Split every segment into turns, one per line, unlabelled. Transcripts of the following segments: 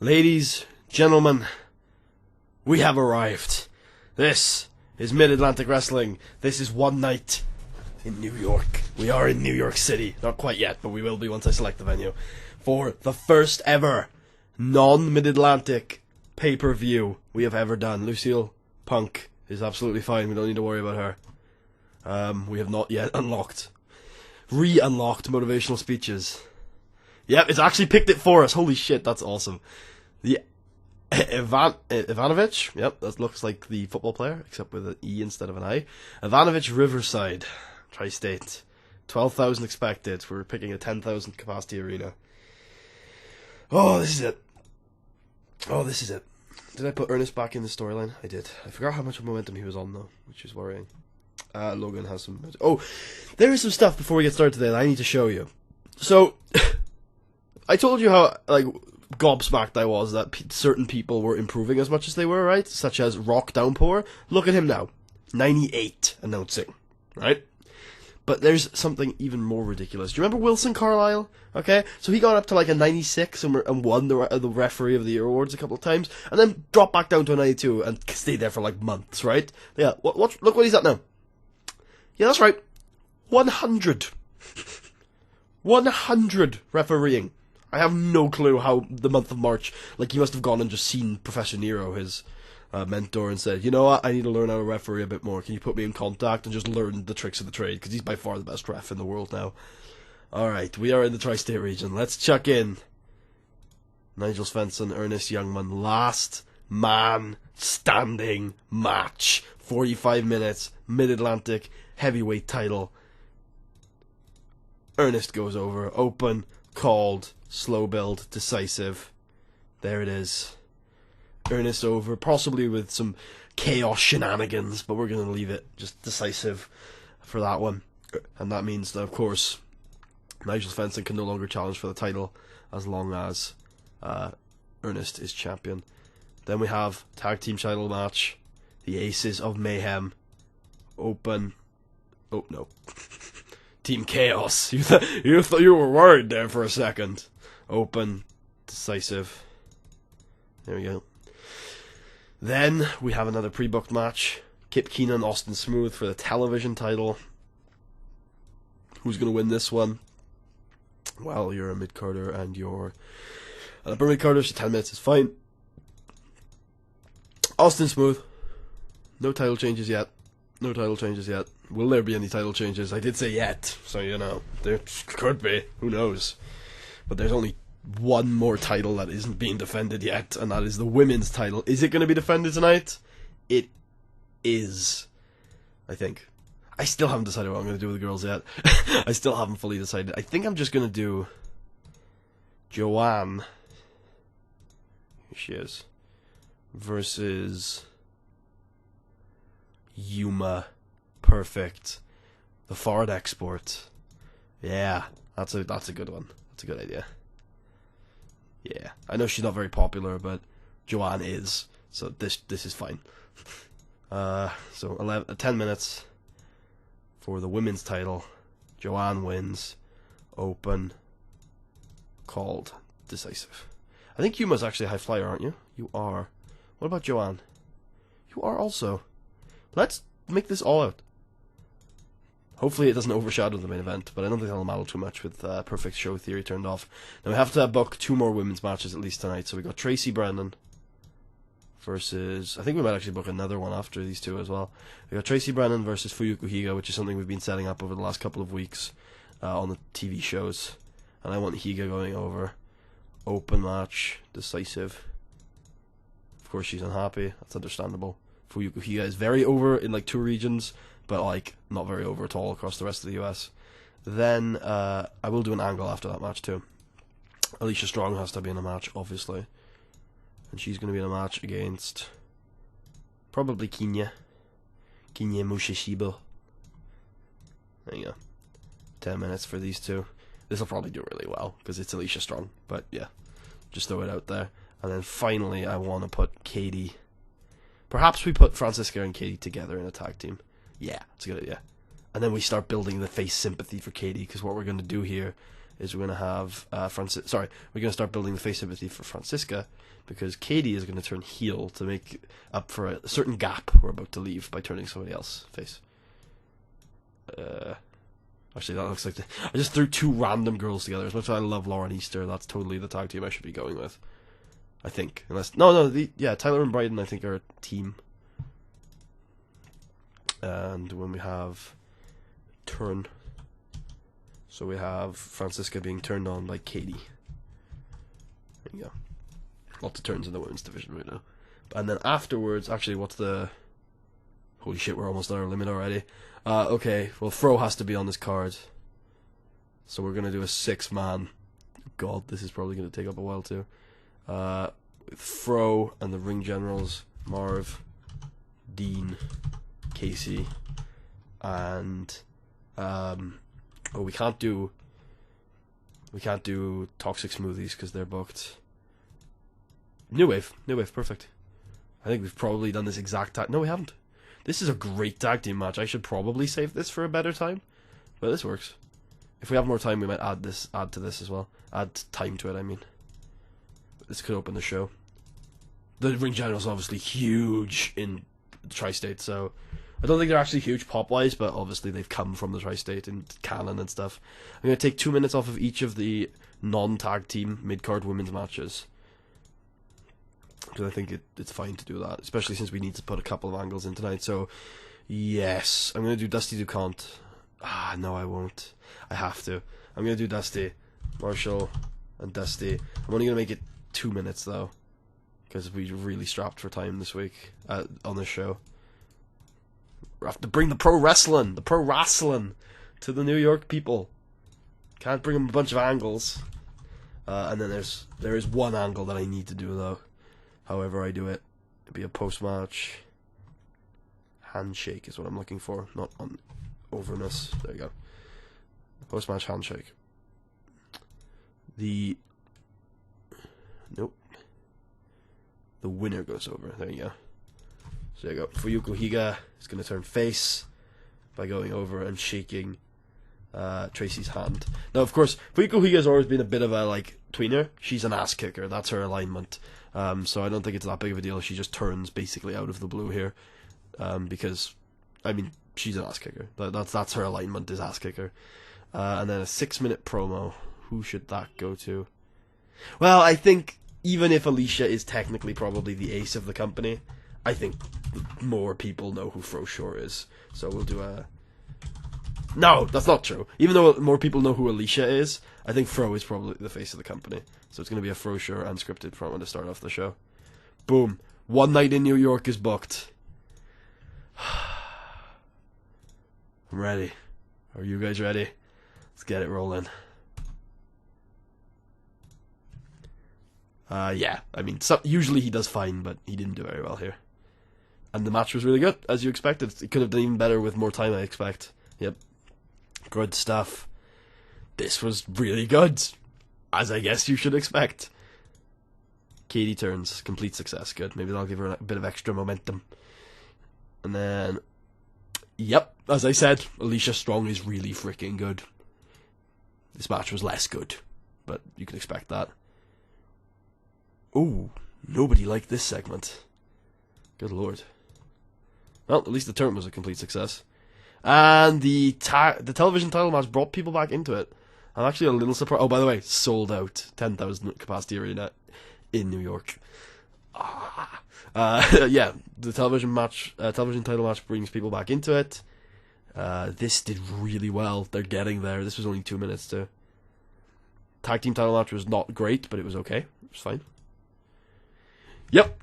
Ladies, gentlemen, we have arrived. This is Mid-Atlantic Wrestling. This is one night in New York. We are in New York City. Not quite yet, but we will be once I select the venue. For the first ever non-Mid-Atlantic pay-per-view we have ever done. Lucille Punk is absolutely fine. We don't need to worry about her. We have not yet re-unlocked motivational speeches. Yep, it's actually picked it for us. Holy shit, that's awesome. The Ivanovic, yep, that looks like the football player, except with an E instead of an I. Ivanovic Riverside, Tri-State. 12,000 expected. We're picking a 10,000 capacity arena. Oh, this is it. Oh, this is it. Did I put Ernest back in the storyline? I did. I forgot how much momentum he was on, though, which is worrying. Logan has some... Oh, there is some stuff before we get started today that I need to show you. So, I told you how, gobsmacked I was that certain people were improving as much as they were, right? Such as Rock Downpour. Look at him now. 98 announcing, right? But there's something even more ridiculous. Do you remember Wilson Carlisle? Okay, so he got up to a 96 and won the referee of the year awards a couple of times, and then dropped back down to a 92 and stayed there for months, right? Yeah, look what he's at now. Yeah, that's right. 100. 100 refereeing. I have no clue how the month of March, he must have gone and just seen Professor Nero, his mentor, and said, you know what, I need to learn how to referee a bit more. Can you put me in contact and just learn the tricks of the trade? Because he's by far the best ref in the world now. Alright, we are in the Tri-State region. Let's chuck in Nigel Svensson, Ernest Youngman. Last man standing match. 45 minutes, Mid-Atlantic, heavyweight title. Ernest goes over, open, called, slow build, decisive. There it is. Ernest over, possibly with some chaos shenanigans, but we're going to leave it just decisive for that one. And that means that, of course, Nigel Svensson can no longer challenge for the title as long as Ernest is champion. Then we have tag team title match, the Aces of Mayhem, open. Oh no. Team Chaos. You thought you were worried there for a second. Open, decisive. There we go. Then we have another pre-booked match. Kip Keenan, Austin Smooth for the television title. Who's going to win this one? Well, you're a mid-carder and you're an upper mid-carder, so 10 minutes is fine. Austin Smooth. No title changes yet. No title changes yet. Will there be any title changes? I did say yet, so there could be. Who knows? But there's only one more title that isn't being defended yet, and that is the women's title. Is it going to be defended tonight? It is, I think. I still haven't decided what I'm going to do with the girls yet. I still haven't fully decided. I think I'm just going to do Joanne. Here she is. Versus Yuma. Perfect. The Ford export. Yeah, that's a good one. That's a good idea. Yeah, I know she's not very popular, but Joanne is, so this is fine. So 10 minutes for the women's title. Joanne wins. Open. Called. Decisive. I think Yuma's actually a high flyer, aren't you? You are. What about Joanne? You are also. Let's make this all out. Hopefully it doesn't overshadow the main event, but I don't think that'll matter too much with Perfect Show Theory turned off. Now we have to book 2 more women's matches at least tonight. So we got Tracy Brennan versus... I think we might actually book another one after these two as well. We got Tracy Brennan versus Fuyuko Higa, which is something we've been setting up over the last couple of weeks on the TV shows. And I want Higa going over. Open match, decisive. Of course she's unhappy, that's understandable. Fuyuko Higa is very over in 2 regions, but not very over at all across the rest of the US. Then I will do an angle after that match too. Alicia Strong has to be in a match, obviously. And she's going to be in a match against probably Kinya Mushishibo. There you go. 10 minutes for these two. This will probably do really well, because it's Alicia Strong. But yeah, just throw it out there. And then finally, I want to put Katie. Perhaps we put Francisca and Katie together in a tag team. Yeah, it's a good idea. And then we start building the face sympathy for Katie, because what we're going to do here is we're going to have we're going to start building the face sympathy for Francisca, because Katie is going to turn heel to make up for a certain gap we're about to leave by turning somebody else face. Actually, that looks like I just threw two random girls together. As much as I love Lauren Easter, that's totally the tag team I should be going with. I think. Unless... Tyler and Bryden, I think, are a team. And when we have turn... So we have Francisca being turned on by Katie. There you go. Lots of turns in the women's division right now. And then afterwards... Actually, what's the... Holy shit, we're almost at our limit already. Okay, well, Fro has to be on this card. So we're going to do a 6-man. God, this is probably going to take up a while too. With Fro and the ring generals, Marv, Dean, Casey, and we can't do Toxic Smoothies because they're booked. New Wave, perfect. I think we've probably done this exact time. No, we haven't. This is a great tag team match. I should probably save this for a better time, but this works. If we have more time, we might add to this as well. Add time to it, I mean. This could open the show. The ring general's obviously huge in the Tri-State, so I don't think they're actually huge pop-wise, but obviously they've come from the Tri-State and canon and stuff. I'm going to take 2 minutes off of each of the non-tag team mid-card women's matches, because I think it's fine to do that, especially since we need to put a couple of angles in tonight. So, yes, I'm going to do Dusty DuCont. No, I won't. I have to. I'm going to do Dusty, Marshall, and Dusty. I'm only going to make it 2 minutes, though, because we really strapped for time this week on this show. We have to bring the pro wrestling to the New York people. Can't bring them a bunch of angles. And then there is one angle that I need to do, though. However I do it, it'd be a post-match handshake is what I'm looking for, not on overness. There you go. Post-match handshake. Nope. The winner goes over. There you go. So there you go. Fuyuko Higa is going to turn face by going over and shaking Tracy's hand. Now, of course, Fuyuko Higa has always been a bit of a, tweener. She's an ass kicker. That's her alignment. So I don't think it's that big of a deal if she just turns basically out of the blue here. Because, I mean, she's an ass kicker. That's her alignment, is ass kicker. And then a 6-minute promo. Who should that go to? Well, I think even if Alicia is technically probably the ace of the company, I think more people know who Fro Shore is. So we'll do a... No, that's not true. Even though more people know who Alicia is, I think Fro is probably the face of the company. So it's going to be a Fro Shore unscripted promo to start off the show. Boom. One night in New York is booked. I'm ready. Are you guys ready? Let's get it rolling. Yeah, I mean, usually he does fine, but he didn't do very well here. And the match was really good, as you expected. It could have done even better with more time, I expect. Yep. Good stuff. This was really good, as I guess you should expect. Katie turns, complete success. Good. Maybe that'll give her a bit of extra momentum. And then, yep, as I said, Alicia Strong is really freaking good. This match was less good, but you can expect that. Ooh, nobody liked this segment. Good lord. Well, at least the turn was a complete success. And the television title match brought people back into it. I'm actually a little surprised. Oh, by the way, sold out. 10,000 capacity arena in New York. Yeah, the television title match brings people back into it. This did really well. They're getting there. This was only 2 minutes too. Tag team title match was not great, but it was okay. It was fine. Yep.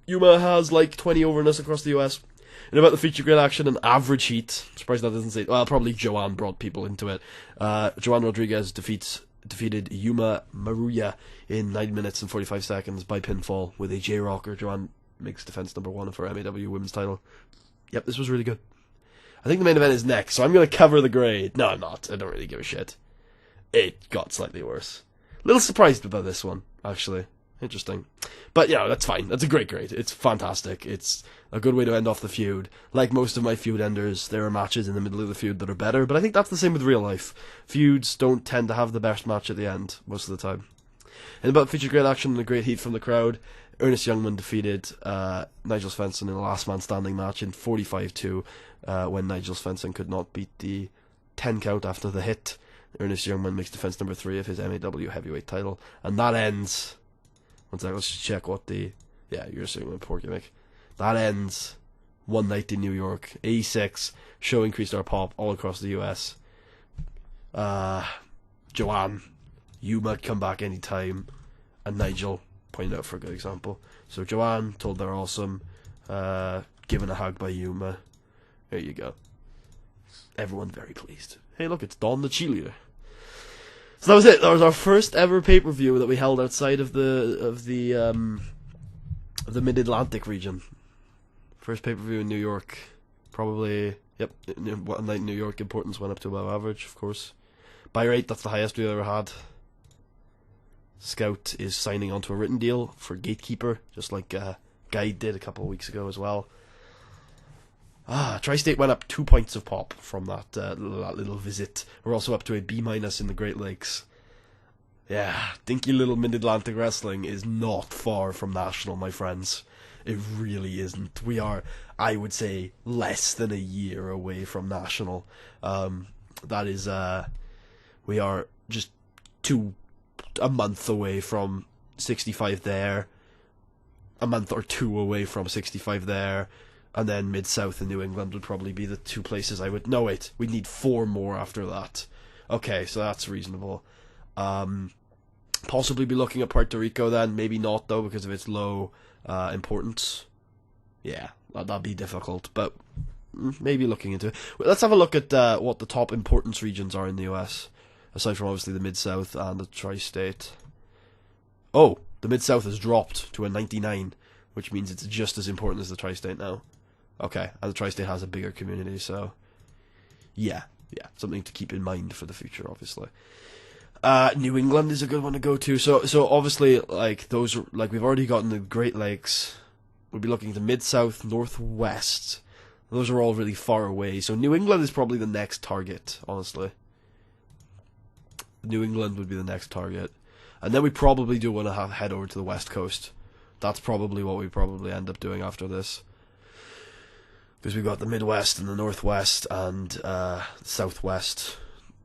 Yuma has 20 overness across the US. And about the feature grade action and average heat, I'm surprised that doesn't say. Well, probably Joanne brought people into it. Joanne Rodriguez defeated Yuma Maruya in 9 minutes and 45 seconds by pinfall with a J-Rocker. Joanne makes defense number 1 for MAW Women's title. Yep, this was really good. I think the main event is next, so I'm going to cover the grade. No, I'm not. I don't really give a shit. It got slightly worse. A little surprised about this one, actually. Interesting. But, that's fine. That's a great grade. It's fantastic. It's a good way to end off the feud. Like most of my feud enders, there are matches in the middle of the feud that are better, but I think that's the same with real life. Feuds don't tend to have the best match at the end, most of the time. And about featured great action and a great heat from the crowd, Ernest Youngman defeated Nigel Svensson in a last man standing match in 45-2 when Nigel Svensson could not beat the 10 count after the hit. Ernest Youngman makes defense number 3 of his MAW heavyweight title, and that ends... One sec, let's just check what the... Yeah, you're assuming poor gimmick. That ends One Night in New York. 86, show increased our pop all across the US. Joanne, you might come back anytime, and Nigel pointed out for a good example. So Joanne told they're awesome, given a hug by Yuma. There you go. Everyone very pleased. Hey look, it's Dawn the cheerleader. So that was it. That was our first ever pay-per-view that we held outside of the Mid-Atlantic region. First pay-per-view in New York. Probably, yep, One Night in New York importance went up to above average, of course. Buy rate, that's the highest we've ever had. Scout is signing onto a written deal for Gatekeeper, just like Guide did a couple of weeks ago as well. Tri-State went up 2 points of pop from that little visit. We're also up to a B- in the Great Lakes. Yeah, dinky little Mid-Atlantic wrestling is not far from national, my friends. It really isn't. We are, I would say, less than a year away from national. That is, we are just a month away from 65 there, a month or two away from 65 there, and then Mid-South and New England would probably be the two places I would... No, wait, we'd need 4 more after that. Okay, so that's reasonable. Possibly be looking at Puerto Rico then, maybe not though, because of its low importance. Yeah, that'd be difficult, but maybe looking into it. Let's have a look at what the top importance regions are in the US, aside from obviously the Mid-South and the Tri-State. Oh, the Mid-South has dropped to a 99, which means it's just as important as the Tri-State now. Okay, and the Tri-State has a bigger community, so yeah, something to keep in mind for the future, obviously. New England is a good one to go to. So obviously, like those, like we've already gotten the Great Lakes. We'll be looking to Mid-South, Northwest. Those are all really far away. So New England is probably the next target, honestly. New England would be the next target, and then we probably do want to head over to the West Coast. That's probably what we probably end up doing after this. Because we've got the Midwest and the Northwest and Southwest,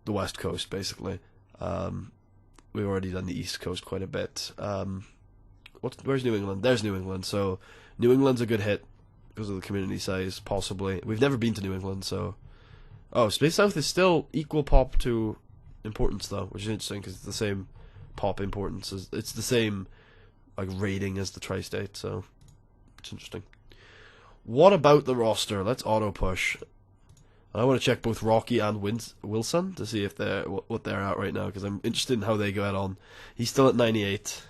the West Coast, basically. We've already done the East Coast quite a bit. Where's New England? There's New England. So New England's a good hit because of the community size, possibly. We've never been to New England, so... Oh, Space South is still equal pop to importance, though, which is interesting because it's the same pop importance. It's the same rating as the Tri-State, so it's interesting. What about the roster? Let's auto push. I want to check both Rocky and Wilson to see if they're what they're at right now, because I'm interested in how they go on. He's still at 98.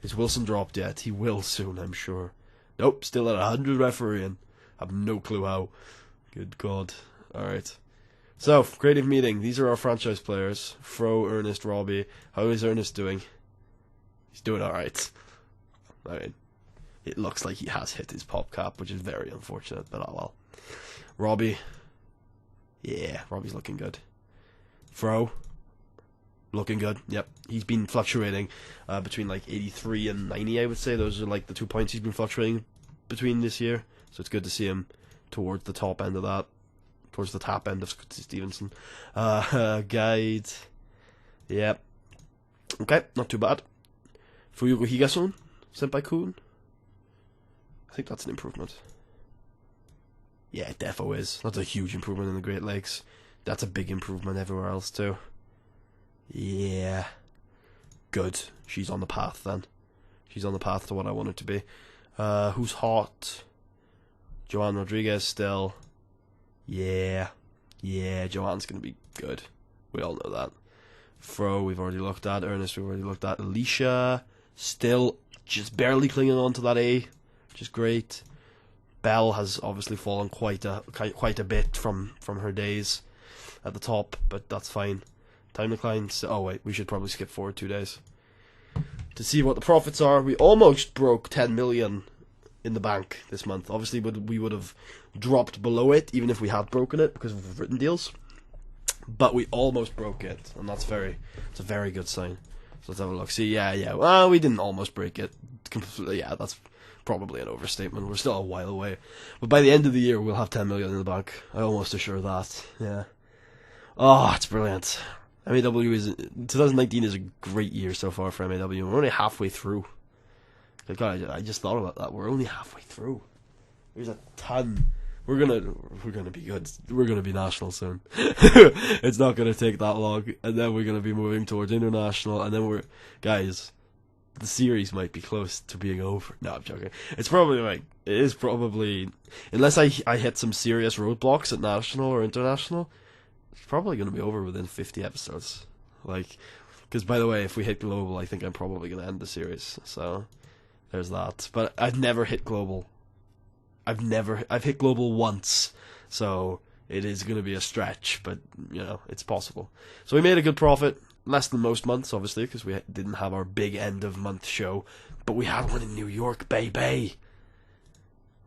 Is Wilson dropped yet? He will soon, I'm sure. Nope, still at 100 refereeing. Have no clue how. Good God. Alright. So, creative meeting. These are our franchise players. Fro, Ernest, Robbie. How is Ernest doing? He's doing alright. I mean, it looks like he has hit his pop cap, which is very unfortunate, but oh well. Robbie. Yeah, Robbie's looking good. Fro. Looking good. Yep. He's been fluctuating between 83 and 90, I would say. Those are the 2 points he's been fluctuating between this year. So it's good to see him towards the top end of that. Towards the top end of Stevenson. Guide. Yep. Okay, not too bad. Fuyugo Higasun? Senpai-kun? I think that's an improvement. Yeah, it defo is. That's a huge improvement in the Great Lakes. That's a big improvement everywhere else too. Yeah. Good. She's on the path then. She's on the path to what I want her to be. Who's hot? Joanne Rodriguez still. Yeah. Yeah, Joanne's going to be good. We all know that. Fro, we've already looked at. Ernest, we've already looked at. Alicia, still just barely clinging on to that A, which is great. Belle has obviously fallen quite a bit from her days at the top, but that's fine. Time decline. Oh wait, we should probably skip forward 2 days. to see what the profits are. We almost broke 10 million in the bank this month. Obviously, we would have dropped below it even if we had broken it because of written deals. But we almost broke it, and it's a very good sign. So let's have a look. See, yeah. Well, we didn't almost break it completely. Yeah, that's probably an overstatement. We're still a while away. But by the end of the year, we'll have 10 million in the bank. I almost assure that. Yeah. Oh, it's brilliant. MAW 2019 is a great year so far for MAW. We're only halfway through. God, I just thought about that. We're only halfway through. There's a ton. We're gonna be good. We're gonna be national soon. It's not gonna take that long, and then we're gonna be moving towards international, and then guys, the series might be close to being over. No, I'm joking. It is probably, unless I hit some serious roadblocks at national or international, it's probably gonna be over within 50 episodes. Because by the way, if we hit global, I think I'm probably gonna end the series. So there's that. But I've never hit global. I've hit global once, so it is going to be a stretch, but, it's possible. So we made a good profit, less than most months, obviously, because we didn't have our big end-of-month show, but we had one in New York, baby.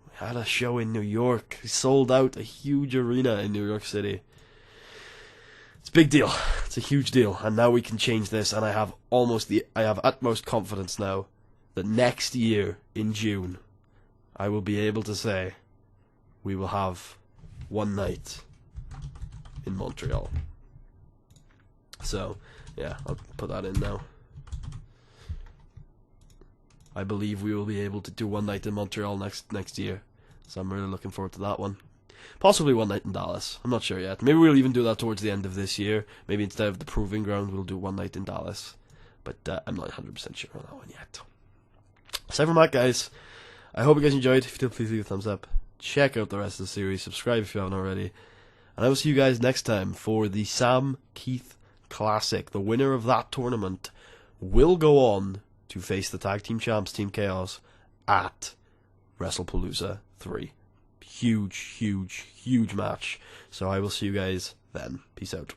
We had a show in New York. We sold out a huge arena in New York City. It's a big deal. It's a huge deal, and now we can change this, and I have utmost confidence now that next year, in June, I will be able to say we will have one night in Montreal. So, yeah, I'll put that in now. I believe we will be able to do one night in Montreal next year. So I'm really looking forward to that one. Possibly one night in Dallas. I'm not sure yet. Maybe we'll even do that towards the end of this year. Maybe instead of the Proving Ground, we'll do one night in Dallas. But I'm not 100% sure on that one yet. Aside from that, guys, I hope you guys enjoyed. If you did, please leave a thumbs up. Check out the rest of the series. Subscribe if you haven't already. And I will see you guys next time for the Sam Keith Classic. The winner of that tournament will go on to face the Tag Team Champs, Team Chaos, at WrestlePalooza 3. Huge, huge, huge match. So I will see you guys then. Peace out.